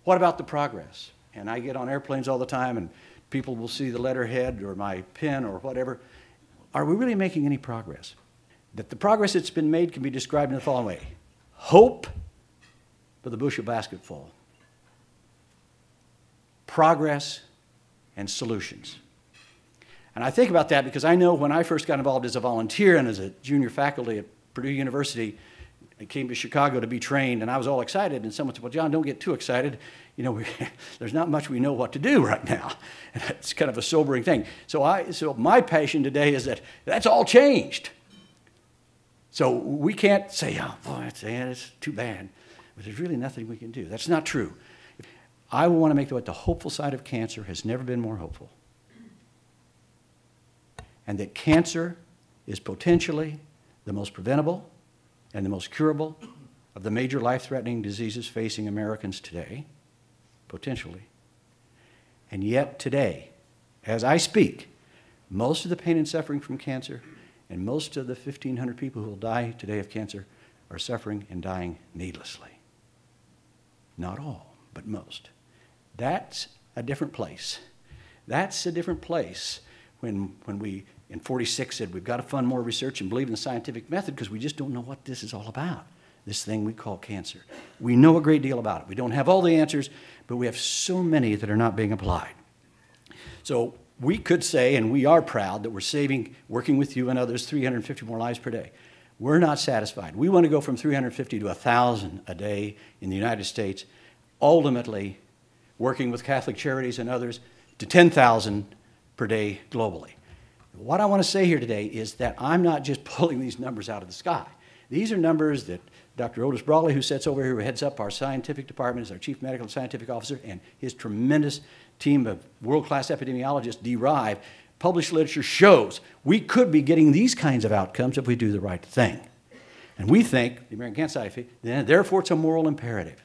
What about the progress? And I get on airplanes all the time, and people will see the letterhead or my pen or whatever. Are we really making any progress? That the progress that's been made can be described in the following way. Hope for the bushel basket full. Progress and solutions. And I think about that because I know when I first got involved as a volunteer and as a junior faculty at Purdue University, I came to Chicago to be trained, and I was all excited, and someone said, well, John, don't get too excited. You know, there's not much we know what to do right now. And it's kind of a sobering thing. So my passion today is that that's all changed. So we can't say, oh, boy, it's too bad, but there's really nothing we can do. That's not true. I want to make the hopeful side of cancer has never been more hopeful. And that cancer is potentially the most preventable and the most curable of the major life-threatening diseases facing Americans today, potentially. And yet today, as I speak, most of the pain and suffering from cancer and most of the 1,500 people who will die today of cancer are suffering and dying needlessly. Not all, but most. That's a different place. That's a different place when we, in 46, said we've got to fund more research and believe in the scientific method because we just don't know what this is all about, this thing we call cancer. We know a great deal about it. We don't have all the answers, but we have so many that are not being applied. So we could say, and we are proud, that we're saving, working with you and others, 350 more lives per day. We're not satisfied. We want to go from 350 to 1,000 a day in the United States, ultimately working with Catholic Charities and others to 10,000 per day globally. What I want to say here today is that I'm not just pulling these numbers out of the sky. These are numbers that Dr. Otis Brawley, who sits over here, who heads up our scientific department, is our chief medical and scientific officer, and his tremendous team of world-class epidemiologists derive, published literature shows we could be getting these kinds of outcomes if we do the right thing. And we think, the American Cancer Society, therefore it's a moral imperative.